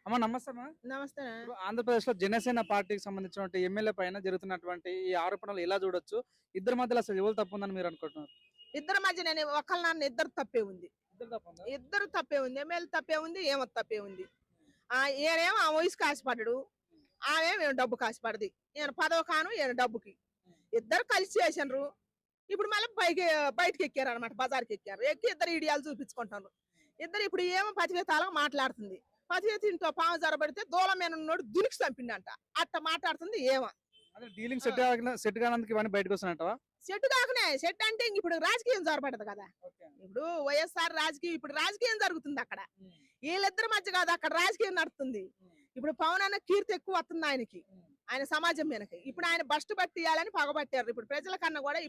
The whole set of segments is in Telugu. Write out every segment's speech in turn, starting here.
అమ్మ నమస్తే అమ్మా. నమస్తే. ఇప్పుడు ఆంధ్రప్రదేశ్ లో జనసేన పార్టీకి సంబంధించిన ఎమ్మెల్యే పైన జరుగుతున్నటువంటి ఈ ఆరోపణలు ఎలా చూడొచ్చు? ఇద్దరి మధ్యలో అసలు ఎవరు తప్పు ఉందని మీరు అనుకుంటున్నారు? ఇద్దరి మధ్య నేను ఒకళ్ళ నాన్న ఇద్దరు తప్పే ఉంది. ఇద్దరు తప్పు ఉందా? ఇద్దరు తప్పే ఉంది. ఎమ్మెల్యే తప్పే ఉంది, ఏమో తప్పే ఉంది. ఈయనేమో ఆ వయసుకి ఆశపడ్డాడు, ఆమెమో డబ్బు కాశపడది. ఈయన పదవి కాను, ఈయన డబ్బుకి. ఇద్దరు కలిసి చేసినారు. ఇప్పుడు మళ్ళీ బయటకి ఎక్కారు అనమాట, బజార్కి ఎక్కారు. ఎక్కి ఇద్దరు ఇడియాలు చూపించుకుంటారు. ఇద్దరు ఇప్పుడు ఏమో పతివేతాలకు మాట్లాడుతుంది. పతివేత ఇంట్లో పాము జరబడితే దూలం మీద ఉన్నోడు దునికి చంపిండంట. అట్ట మాట్లాడుతుంది ఏమో. అదే డీలింగ్ సెట్ కానందుకు ఇవన్నీ బయటకు వస్తున్నట్టవా? సెట్ కాకనే, సెట్ అంటే ఇప్పుడు రాజకీయం జరపడదు కదా. ఇప్పుడు వైఎస్ఆర్ రాజకీయం, ఇప్పుడు రాజకీయం జరుగుతుంది అక్కడ. వీళ్ళిద్దరి మధ్య కాదు, అక్కడ రాజకీయం నడుస్తుంది. ఇప్పుడు పవన్ అన్న కీర్తి ఎక్కువ వస్తుంది ఆయనకి, ఆయన సమాజం మీదకి. ఇప్పుడు ఆయన బస్టు పట్టియాలని పగబట్టారు. ఇప్పుడు ప్రజల కన్నా కూడా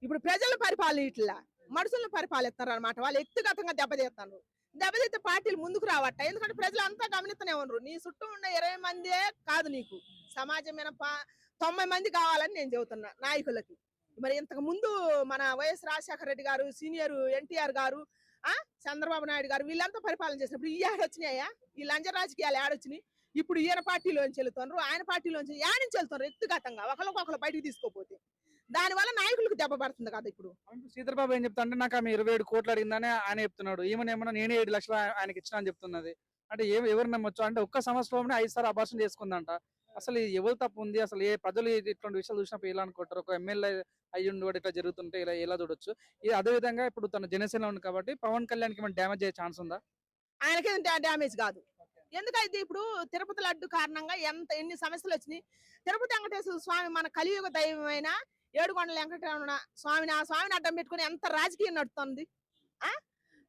ఇప్పుడు ప్రజల పరిపాలన ఇట్లా మనుషులను పరిపాలిస్తారు అనమాట. వాళ్ళు వ్యక్తిగతంగా దెబ్బతీస్తారు. దెబ్బతీస్తే పార్టీలు ముందుకు రావట. ఎందుకంటే ప్రజలంతా గమనిస్తూనే ఉన్నారు. నీ చుట్టూ ఉన్న 20 మందే కాదు, నీకు సమాజం మీద 90 మంది కావాలని నేను చెబుతున్నా నాయకులకి. మరి ఇంతకు ముందు మన వైఎస్ రాజశేఖర రెడ్డి గారు, సీనియర్ ఎన్టీఆర్ గారు, చంద్రబాబు నాయుడు గారు వీళ్ళంతా పరిపాలన చేసినప్పుడు ఈ ఏడొచ్చినాయా? ఈ లంచ రాజకీయాలు ఏడొచ్చినాయి. ఇప్పుడు ఈయన పార్టీలోంచి వెళ్తున్నారు, ఆయన పార్టీలోంచి ఏడించి వెళ్తున్నారు. వ్యక్తిగతంగా ఒకరికొకరు బయటకు తీసుకోపోతే దానివల్ల నాయకులకు దెబ్బ పడుతుంది కదా. ఇప్పుడు శ్రీధర్ ఏం చెప్తా అంటే, నాకు ఆమె 27 కోట్లు అడిగిందని ఆయన చెప్తున్నాడు. ఏమన్నా నేనే 7 లక్షలు ఆయనకి ఇచ్చిన అని చెప్తున్నది. అంటే ఎవరు నమ్మొచ్చు? అంటే ఒక్క సంవత్సరంలోనే 5 సార్లు అభాషణ చేసుకుందంట. అసలు ఎవరు తప్పు ఉంది? అసలు ఏ ప్రజలు ఇట్లాంటి విషయాలు చూసినప్పుడు ఎలా అనుకుంటారు? ఒక ఎమ్మెల్యే అయ్యుండి కూడా ఇట్లా జరుగుతుంటే ఎలా చూడొచ్చు? అదే విధంగా ఇప్పుడు తన జనసేన ఉంది కాబట్టి పవన్ కళ్యాణ్కి ఏమైనా డ్యామేజ్ అయ్యే ఛాన్స్ ఉందా? ఆయనకేం డ్యామేజ్ కాదు. ఎందుకైతే ఇప్పుడు తిరుపతి లడ్డు కారణంగా ఎన్ని సమస్యలు వచ్చినాయి. తిరుపతి వెంకటేశ్వర స్వామి మన కలియుగ దైవమైన ఏడుకొండల వెంకటరమణ స్వామిని, ఆ స్వామిని అడ్డం పెట్టుకుని ఎంత రాజకీయం నడుస్తుంది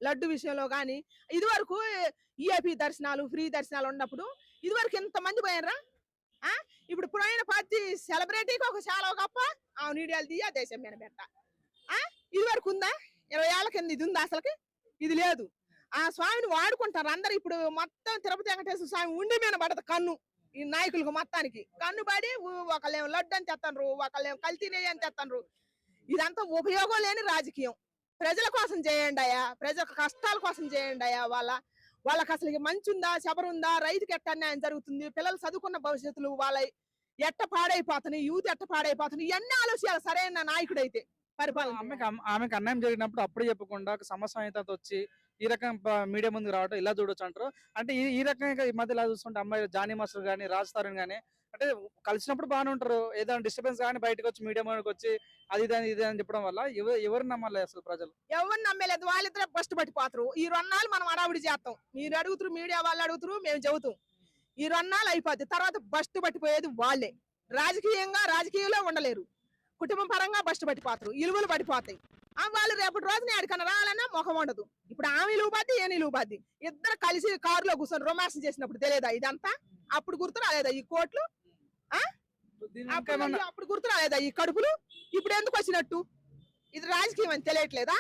లడ్డు విషయంలో. కానీ ఇదివరకు ఈఏపీ దర్శనాలు, ఫ్రీ దర్శనాలు ఉన్నప్పుడు ఇదివరకు ఎంతమంది పోయారా? ఇప్పుడు పోయిన పార్టీ సెలబ్రిటీకి ఒక చాలా గొప్ప నీడియాలు తీయ దేశం మీద పెట్ట. ఇదివరకు ఉందా? 20 ఏళ్ల కింద ఇది ఉందా? అసలుకి ఇది లేదు. ఆ స్వామిని వాడుకుంటారు అందరు. ఇప్పుడు మొత్తం తిరుపతి వెంకటేశ్వర స్వామి ఉండి మీద పడదు కన్ను. ఈ నాయకులకు మొత్తానికి కన్ను పడి ఒకళ్ళేమో లడ్డు అని తెత్తన్రు, ఒకళ్ళేమో కల్తీ నెయ్యి అని తెత్తన్రు. ఇదంతా ఉపయోగం లేని రాజకీయం. ప్రజల కోసం చేయండి అయ్యా, ప్రజల కష్టాల కోసం చేయండి అయ్యా. వాళ్ళకి అసలు మంచి ఉందా, శబరుందా, రైతుకి ఎట్ట అన్యాయం జరుగుతుంది, పిల్లలు చదువుకున్న భవిష్యత్తులు వాళ్ళ ఎట్ట పాడైపోతున్నాయి, యూత్ ఎట్ట పాడైపోతున్నాయి, ఇవన్నీ ఆలోచించాలి సరైన నాయకుడు అయితే పరిపాలన. ఆమెకు అన్యాయం జరిగినప్పుడు అప్పుడే చెప్పకుండా ఒక సమస్య అయితే వచ్చి ఈ రకం మీడియా ముందుకు రావడం ఇలా చూడొచ్చు అంటారు. అంటే ఈ రకంగా ఈ మధ్య ఇలా చూస్తుంటే అమ్మాయి జానీ మాస్టర్ కానీ, రాజ్ తరుణ్ కానీ అంటే కలిసినప్పుడు బాగానే ఉంటారు. ఏదైనా డిస్టర్బెన్స్ కానీ బయటకు వచ్చి మీడియా ముందుకు వచ్చి అది ఇది అని చెప్పడం వల్ల ఎవరు నమ్మాలి అసలు? ప్రజలు ఎవరు నమ్మలేదు. వాళ్ళిద్దరే ఫస్ట్ పట్టిపోతారు. ఈ 2 నాళ్ళు మనం అడావిడి చేస్తాం. మీరు అడుగుతారు, మీడియా వాళ్ళు అడుగుతారు, మేము చెబుతాం. ఈ 2 నాళ్ళు అయిపోద్ది. తర్వాత బస్టు పట్టిపోయేది వాళ్ళే. రాజకీయంలో ఉండలేరు. కుటుంబం పరంగా బస్టు పట్టిపోతారు, ఇలువలు పడిపోతాయి. వాళ్ళు రేపటి రోజున ఎక్కడికన్నా రావాలన్నా ముఖం ఉండదు. ఇప్పుడు ఆమె ఇలువబాద్ది, ఈయన ఇలువబాద్ది. ఇద్దరు కలిసి కారులో కూర్చొని రొమాన్స్ చేసినప్పుడు తెలియదా ఇదంతా? అప్పుడు గుర్తు రాలేదా ఈ కోట్లు? అప్పుడు గుర్తు రాలేదా ఈ కడుపులు? ఇప్పుడు ఎందుకు వచ్చినట్టు? ఇది రాజకీయం అని తెలియట్లేదా?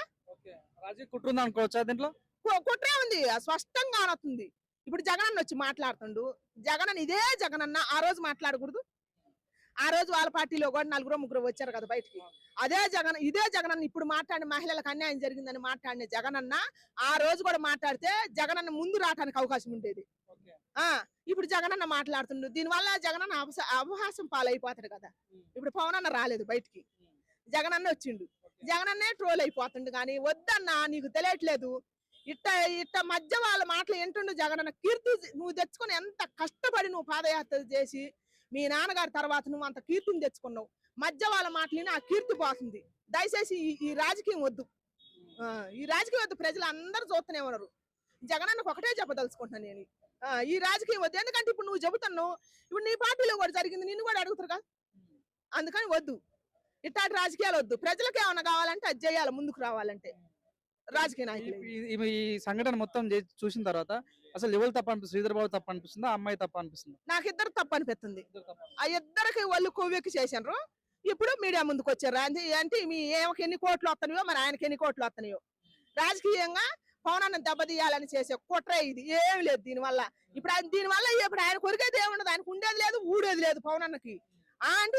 రాజకీయ కుట్ర ఉంది అనుకోవచ్చా దీంట్లో? కుట్రే ఉంది, స్పష్టంగా అనొస్తుంది. ఇప్పుడు జగనన్న వచ్చి మాట్లాడుతుండు. జగనన్న ఇదే జగనన్న ఆ రోజు మాట్లాడకూడదు? ఆ రోజు వాళ్ళ పార్టీలో కూడా 4-3 వచ్చారు కదా బయటికి. ఇదే జగనన్న ఇప్పుడు మాట్లాడిన మహిళలకు అన్యాయం జరిగిందని మాట్లాడిన జగనన్న ఆ రోజు కూడా మాట్లాడితే జగనన్న ముందు రావడానికి అవకాశం ఉండేది. ఇప్పుడు జగనన్న మాట్లాడుతుండు. దీనివల్ల జగనన్న అపహాసం పాలైపోతాడు కదా. ఇప్పుడు పవన్ అన్న రాలేదు బయటికి, జగనన్న వచ్చిండు. జగనన్నే ట్రోల్ అయిపోతుండు. కానీ వద్దన్నా, నీకు తెలియట్లేదు. ఇట్ట మధ్య వాళ్ళ మాటలు ఏంటుండు జగనన్న. కీర్తి నువ్వు తెచ్చుకుని ఎంత కష్టపడి నువ్వు పాదయాత్ర చేసి మీ నాన్నగారి తర్వాత నువ్వు అంత కీర్తిని తెచ్చుకున్నావు. మధ్య వాళ్ళ మాటలని ఆ కీర్తి పోతుంది. దయచేసి ఈ రాజకీయం వద్దు, ఈ రాజకీయం వద్దు. ప్రజలు అందరూ చూస్తూనే ఉన్నారు. జగనన్నకు ఒకటే చెప్పదలుచుకుంటున్నాను నేను, ఈ రాజకీయం వద్దు. ఎందుకంటే ఇప్పుడు నువ్వు చెబుతున్నావు, ఇప్పుడు నీ పార్టీలో కూడా జరిగింది, నిన్ను కూడా అడుగుతారు కదా. అందుకని వద్దు, ఇట్లాంటి రాజకీయాలు వద్దు. ప్రజలకు ఏమన్నా కావాలంటే అది చేయాలి, ముందుకు రావాలంటే రాజకీయ నాయకులు. ఈ సంఘటన మొత్తం చూసిన తర్వాత అసలు ఎవరు తప్ప అనిపిస్తుంది? శ్రీధర్ బాబు తప్ప అనిపిస్తుందా, అమ్మాయి తప్ప అనిపిస్తుంది? నాకు ఇద్దరు తప్ప అనిపిస్తుంది. ఆ ఇద్దరికి వాళ్ళు కొవ్వెక్కి చేశారు. ఇప్పుడు మీడియా ముందుకు వచ్చారు. అంటే మీ ఏమకి ఎన్ని కోట్లు వస్తున్నాయో, మరి ఆయనకి ఎన్ని కోట్లు వస్తున్నాయో. రాజకీయంగా పవనాన్ని దెబ్బతీయాలని చేసే కుట్ర ఇది. ఏమి లేదు దీనివల్ల. దీనివల్ల ఇప్పుడు ఆయన కొరికేది ఏముండదు, ఆయనకు ఉండేది లేదు, ఊడేది లేదు పవనాన్నకి. అంటే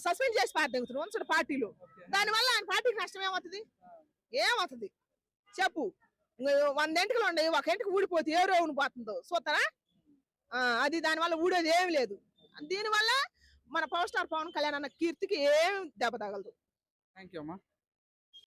సస్పెండ్ చేసి పార్టీ ఉంచడు పార్టీలో. దానివల్ల ఆయన పార్టీకి నష్టం ఏమవుతుంది చెప్పు? 100 ఎంటికలు ఉన్నాయి, ఒక ఎంటికి ఊడిపోతే ఏ రోగును పోతుందో చూస్తారా? అది దానివల్ల ఊడేది ఏమి లేదు. దీనివల్ల మన పవర్ స్టార్ పవన్ కళ్యాణ్ అన్న కీర్తికి ఏం దెబ్బ తగలదు. థ్యాంక్ యూ అమ్మా.